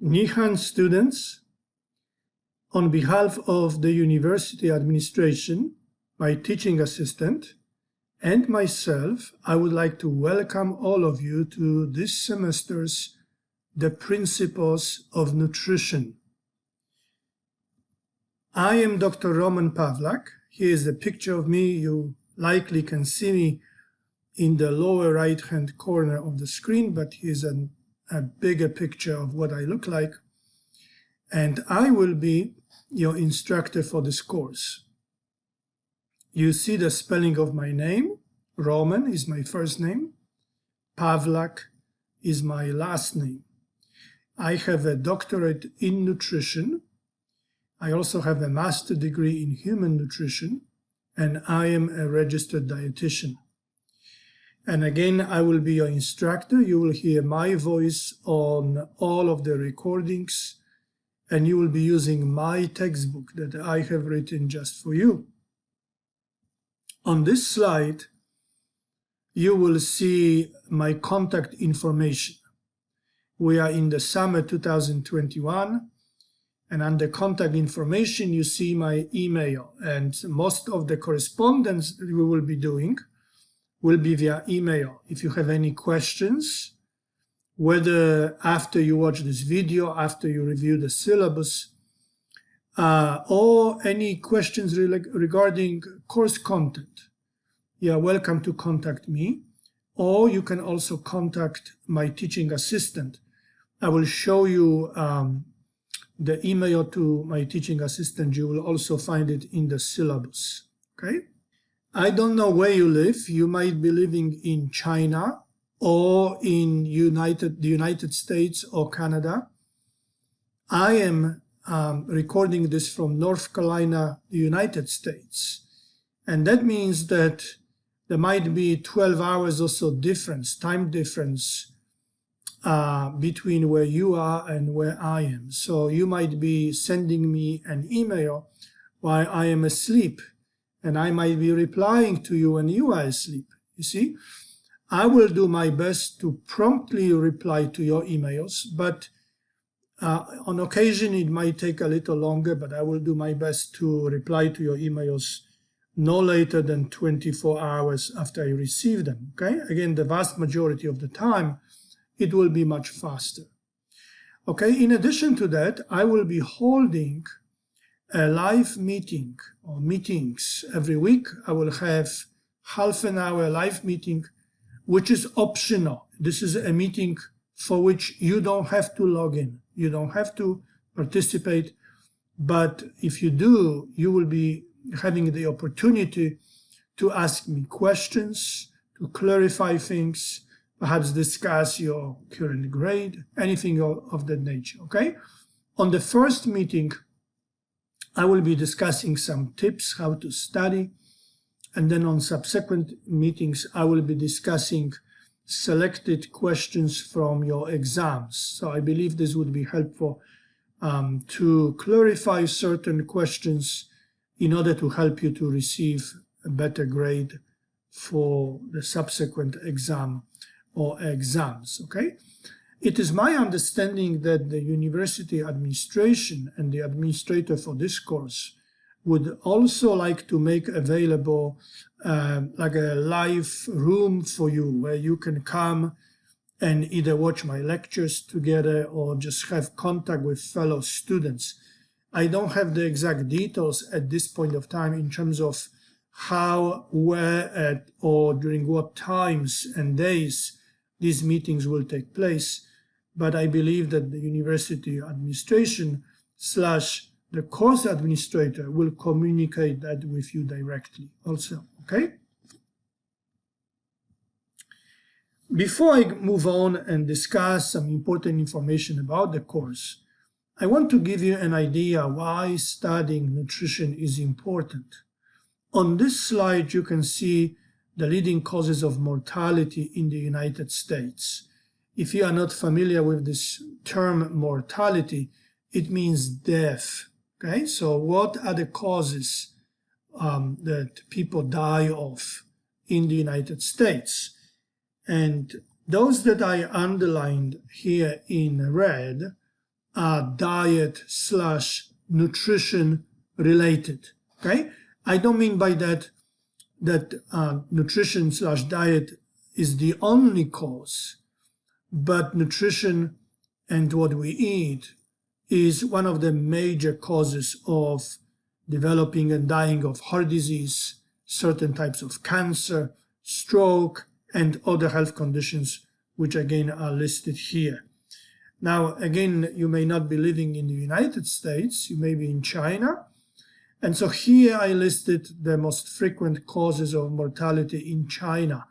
Nihon students, on behalf of the university administration, my teaching assistant, and myself, I would like to welcome all of you to this semester's The Principles of Nutrition. I am Dr. Roman Pawlak. Here is a picture of me. You likely can see me in the lower right-hand corner of the screen, but here's a bigger picture of what I look like. And I will be your instructor for this course. You see the spelling of my name. Roman is my first name. Pawlak is my last name. I have a doctorate in nutrition. I also have a master's degree in human nutrition, and I am a registered dietitian. And again, I will be your instructor. You will hear my voice on all of the recordings, and you will be using my textbook that I have written just for you. On this slide, you will see my contact information. We are in the summer 2021, and under contact information, you see my email. And most of the correspondence that we will be doing will be via email. If you have any questions, whether after you watch this video, after you review the syllabus, or any questions regarding course content, you are welcome to contact me, or you can also contact my teaching assistant. I will show you the email to my teaching assistant. You will also find it in the syllabus, okay? I don't know where you live. You might be living in China or in the United States or Canada. I am recording this from North Carolina, the United States. And that means that there might be 12 hours or so difference, time difference, between where you are and where I am. So you might be sending me an email while I am asleep, and I might be replying to you when you are asleep. You see, I will do my best to promptly reply to your emails, but on occasion it might take a little longer, but I will do my best to reply to your emails no later than 24 hours after I receive them, okay? Again, the vast majority of the time, it will be much faster. Okay, in addition to that, I will be holding a live meeting or meetings every week. I will have half an hour live meeting, which is optional. This is a meeting for which you don't have to log in. You don't have to participate, but if you do, you will be having the opportunity to ask me questions, to clarify things, perhaps discuss your current grade, anything of that nature, okay? On the first meeting, I will be discussing some tips how to study, and then on subsequent meetings, I will be discussing selected questions from your exams. So I believe this would be helpful to clarify certain questions in order to help you to receive a better grade for the subsequent exam or exams, okay? It is my understanding that the university administration and the administrator for this course would also like to make available like a live room for you where you can come and either watch my lectures together or just have contact with fellow students. I don't have the exact details at this point of time in terms of how, where, or during what times and days these meetings will take place, but I believe that the university administration / the course administrator will communicate that with you directly also, okay? Before I move on and discuss some important information about the course, I want to give you an idea why studying nutrition is important. On this slide, you can see the leading causes of mortality in the United States. If you are not familiar with this term mortality, it means death, okay? So what are the causes that people die of in the United States? And those that I underlined here in red diet / nutrition related. Okay, I don't mean by that nutrition / diet is the only cause, but nutrition and what we eat is one of the major causes of developing and dying of heart disease, certain types of cancer, stroke, and other health conditions, which again are listed here. Now, again, you may not be living in the United States, you may be in China. And so here I listed the most frequent causes of mortality in China.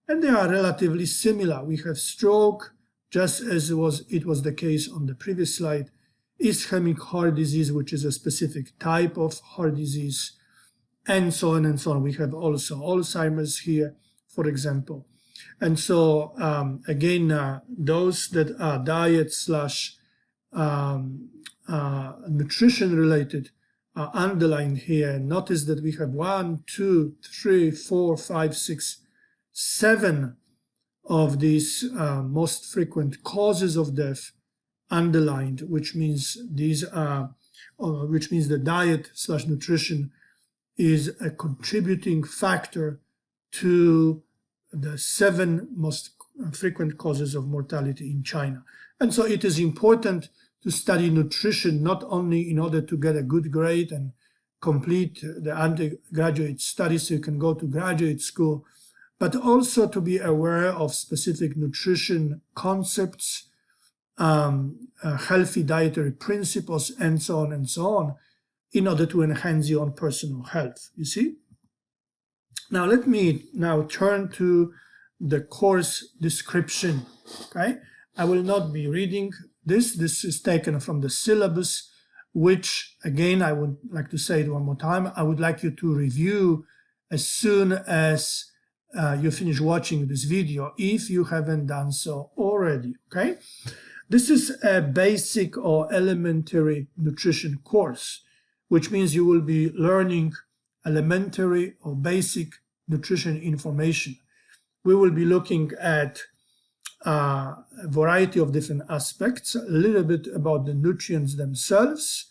And they are relatively similar. We have stroke, just as it was the case on the previous slide, ischemic heart disease, which is a specific type of heart disease, and so on and so on. We have also Alzheimer's here, for example. And so, again, those that are diet / nutrition related are underlined here. Notice that we have 1, 2, 3, 4, 5, 6, 7 of these most frequent causes of death underlined, which means the diet / nutrition is a contributing factor to the 7 most frequent causes of mortality in China. And so it is important to study nutrition not only in order to get a good grade and complete the undergraduate studies so you can go to graduate school, but also to be aware of specific nutrition concepts, healthy dietary principles, and so on, in order to enhance your own personal health, you see? Now, let me now turn to the course description, okay? I will not be reading this. This is taken from the syllabus, which, again, I would like to say it one more time, I would like you to review as soon as you finish watching this video, if you haven't done so already, okay? This is a basic or elementary nutrition course, which means you will be learning elementary or basic nutrition information. We will be looking at a variety of different aspects, a little bit about the nutrients themselves.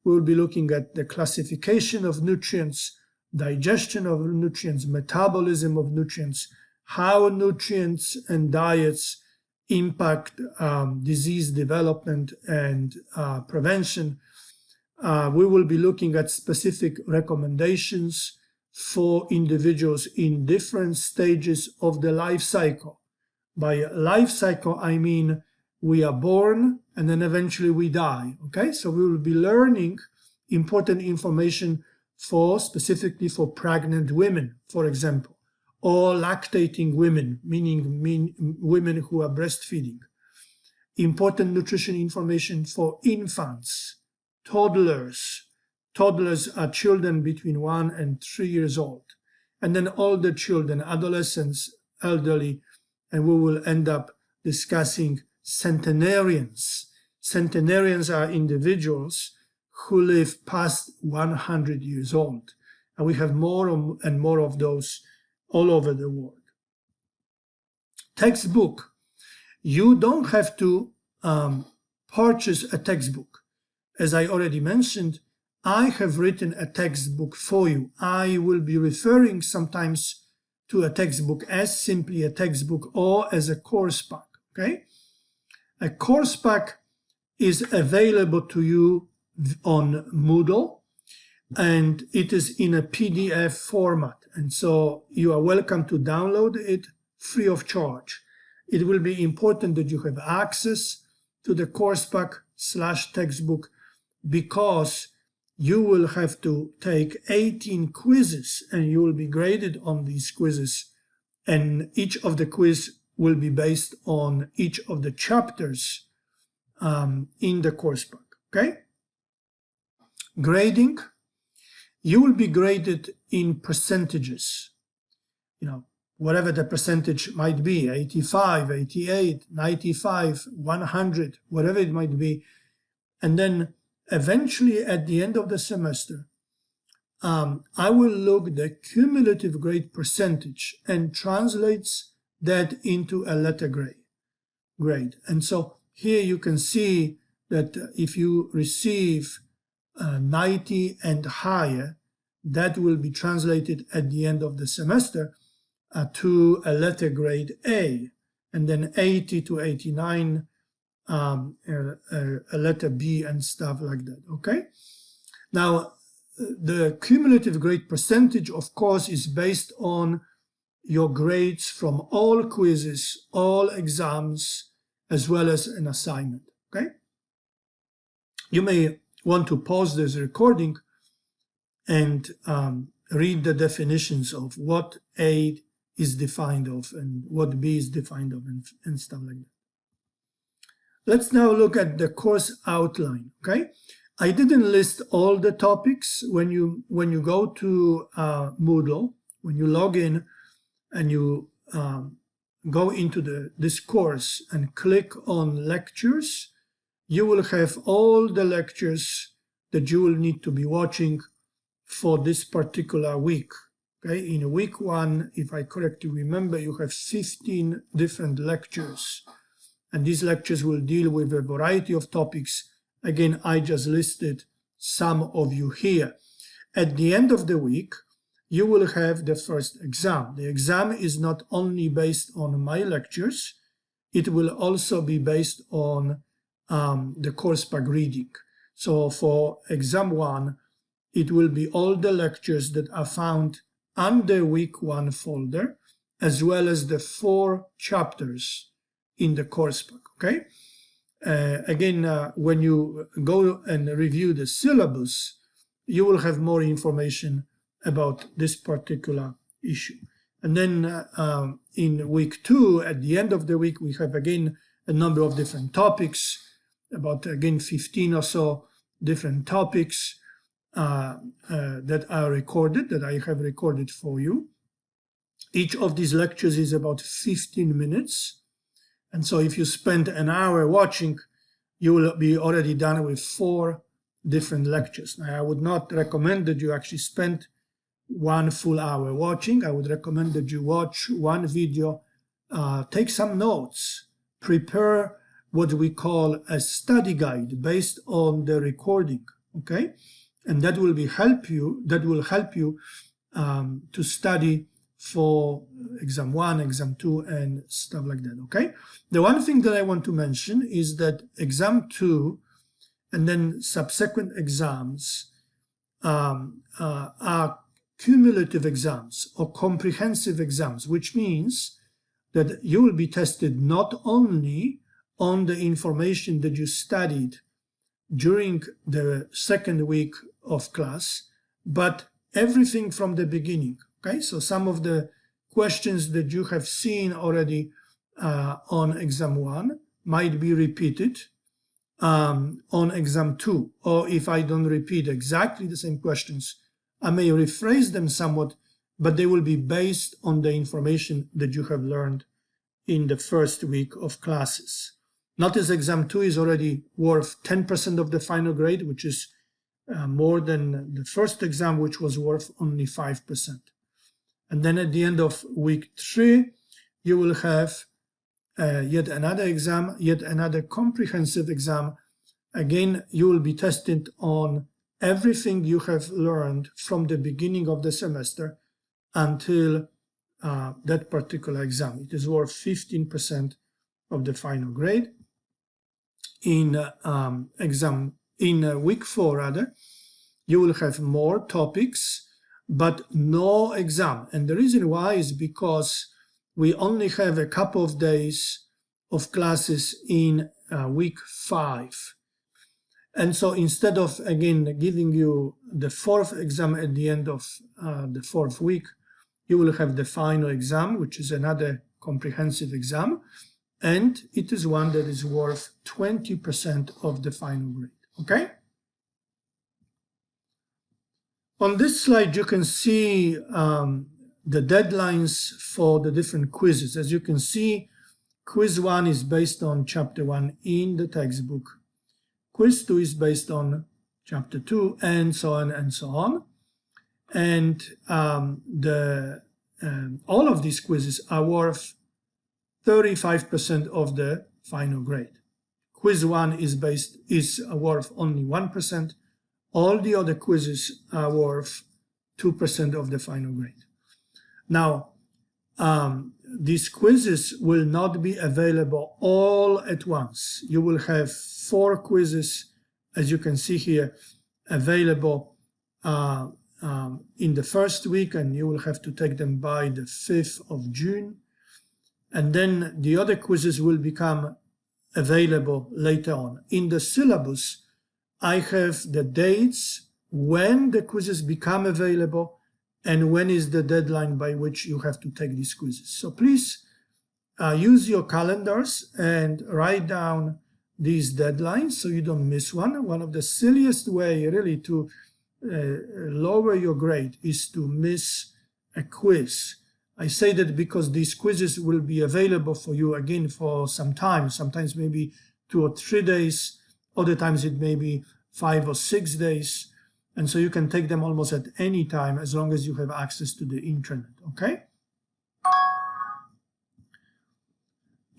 We will be looking at the classification of nutrients, digestion of nutrients, metabolism of nutrients, how nutrients and diets impact disease development and prevention. We will be looking at specific recommendations for individuals in different stages of the life cycle. By life cycle, I mean we are born and then eventually we die, okay? So we will be learning important information specifically for pregnant women, for example, or lactating women, meaning women who are breastfeeding. Important nutrition information for infants, toddlers. Toddlers are children between 1 and 3 years old. And then older children, adolescents, elderly, and we will end up discussing centenarians. Centenarians are individuals who live past 100 years old. And we have more and more of those all over the world. Textbook. You don't have to purchase a textbook. As I already mentioned, I have written a textbook for you. I will be referring sometimes to a textbook as simply a textbook or as a course pack, okay? A course pack is available to you on Moodle, and it is in a PDF format. And so you are welcome to download it free of charge. It will be important that you have access to the course pack / textbook, because you will have to take 18 quizzes and you will be graded on these quizzes. And each of the quiz will be based on each of the chapters in the course pack, okay? Grading, you will be graded in percentages, whatever the percentage might be, 85, 88, 95, 100, whatever it might be. And then eventually at the end of the semester, I will look the cumulative grade percentage and translates that into a letter grade. And so here you can see that if you receive 90 and higher, that will be translated at the end of the semester to a letter grade A, and then 80 to 89 a letter B and stuff like that, okay? Now, the cumulative grade percentage, of course, is based on your grades from all quizzes, all exams, as well as an assignment, okay? You may want to pause this recording and read the definitions of what A is defined of and what B is defined of and stuff like that. Let's now look at the course outline, okay? I didn't list all the topics. When you go to Moodle, when you log in and you go into this course and click on lectures, you will have all the lectures that you will need to be watching for this particular week. Okay, in week 1, if I correctly remember, you have 15 different lectures, and these lectures will deal with a variety of topics. Again, I just listed some of you here. At the end of the week, you will have the first exam. The exam is not only based on my lectures, it will also be based on the course pack reading. So for exam 1, it will be all the lectures that are found under week 1 folder, as well as the 4 chapters in the course pack, okay? Again, when you go and review the syllabus, you will have more information about this particular issue. And then in week 2, at the end of the week, we have again a number of different topics, about again 15 or so different topics that are recorded, that I have recorded for you. Each of these lectures is about 15 minutes. And so if you spend an hour watching, you will be already done with 4 different lectures. Now, I would not recommend that you actually spend 1 full hour watching. I would recommend that you watch 1 video, take some notes, prepare what we call a study guide based on the recording, okay? And that will help you to study for exam 1, exam 2, and stuff like that, okay? The one thing that I want to mention is that exam 2 and then subsequent exams are cumulative exams or comprehensive exams, which means that you will be tested not only on the information that you studied during the second week of class, but everything from the beginning. Okay, so some of the questions that you have seen already on exam 1 might be repeated on exam 2, or if I don't repeat exactly the same questions, I may rephrase them somewhat, but they will be based on the information that you have learned in the first week of classes. Notice exam 2 is already worth 10% of the final grade, which is more than the first exam, which was worth only 5%. And then at the end of week 3, you will have yet another exam, yet another comprehensive exam. Again, you will be tested on everything you have learned from the beginning of the semester until that particular exam. It is worth 15% of the final grade. In week 4, rather, you will have more topics, but no exam. And the reason why is because we only have a couple of days of classes in week 5. And so instead of, again, giving you the 4th exam at the end of the 4th week, you will have the final exam, which is another comprehensive exam. And it is one that is worth 20% of the final grade, okay? On this slide, you can see the deadlines for the different quizzes. As you can see, quiz 1 is based on chapter 1 in the textbook. Quiz 2 is based on chapter 2, and so on and so on. And all of these quizzes are worth 35% of the final grade. Quiz 1 is worth only 1%. All the other quizzes are worth 2% of the final grade. Now, these quizzes will not be available all at once. You will have 4 quizzes, as you can see here, available in the first week, and you will have to take them by the 5th of June. And then the other quizzes will become available later on. In the syllabus, I have the dates when the quizzes become available and when is the deadline by which you have to take these quizzes. So please use your calendars and write down these deadlines so you don't miss one. One of the silliest way really to lower your grade is to miss a quiz. I say that because these quizzes will be available for you again for some time, sometimes maybe 2 or 3 days, other times it may be 5 or 6 days. And so you can take them almost at any time as long as you have access to the internet, okay?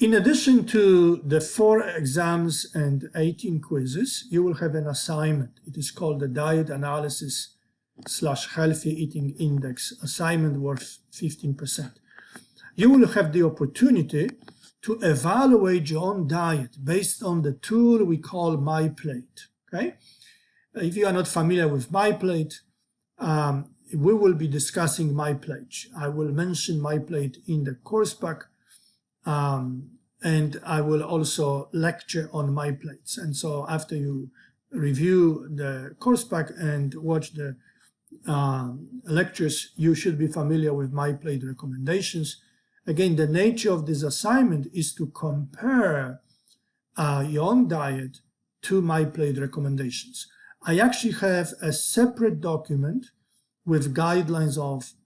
In addition to the 4 exams and 18 quizzes, you will have an assignment. It is called the Diet Analysis / Healthy Eating Index assignment worth 15%. You will have the opportunity to evaluate your own diet based on the tool we call MyPlate, okay? If you are not familiar with MyPlate, we will be discussing MyPlate. I will mention MyPlate in the course pack, and I will also lecture on MyPlates. And so after you review the course pack and watch the lectures, you should be familiar with MyPlate recommendations. Again, the nature of this assignment is to compare your own diet to MyPlate recommendations. I actually have a separate document with guidelines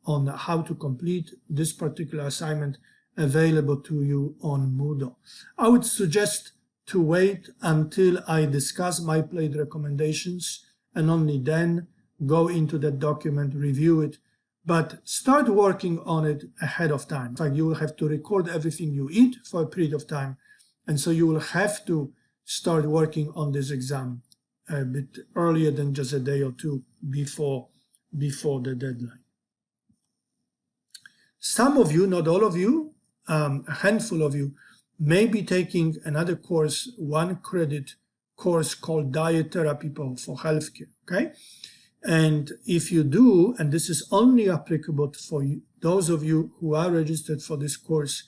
on how to complete this particular assignment available to you on Moodle. I would suggest to wait until I discuss MyPlate recommendations and only then go into that document, review it, but start working on it ahead of time. In fact, you will have to record everything you eat for a period of time, and so you will have to start working on this exam a bit earlier than just a day or 2 before the deadline. Some of you, not all of you, a handful of you, may be taking another course, 1 credit course called Diet Therapy for Healthcare, okay? And if you do, and this is only applicable for you, those of you who are registered for this course,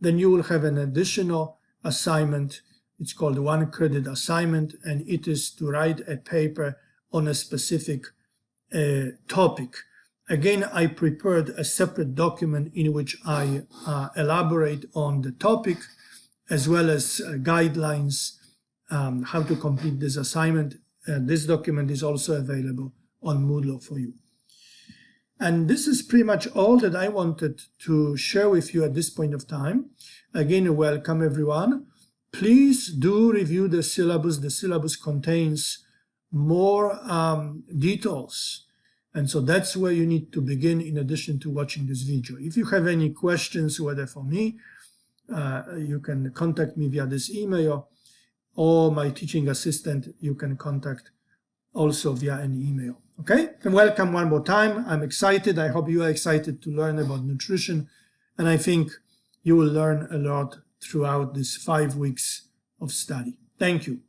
then you will have an additional assignment. It's called 1 credit assignment, and it is to write a paper on a specific topic. Again, I prepared a separate document in which I elaborate on the topic as well as guidelines, how to complete this assignment. This document is also available on Moodle for you. And this is pretty much all that I wanted to share with you at this point of time. Again, welcome everyone. Please do review the syllabus. The syllabus contains more details. And so that's where you need to begin in addition to watching this video. If you have any questions, whether for me, you can contact me via this email, or my teaching assistant, you can contact also via an email. Okay? And welcome one more time. I'm excited. I hope you are excited to learn about nutrition. And I think you will learn a lot throughout these 5 weeks of study. Thank you.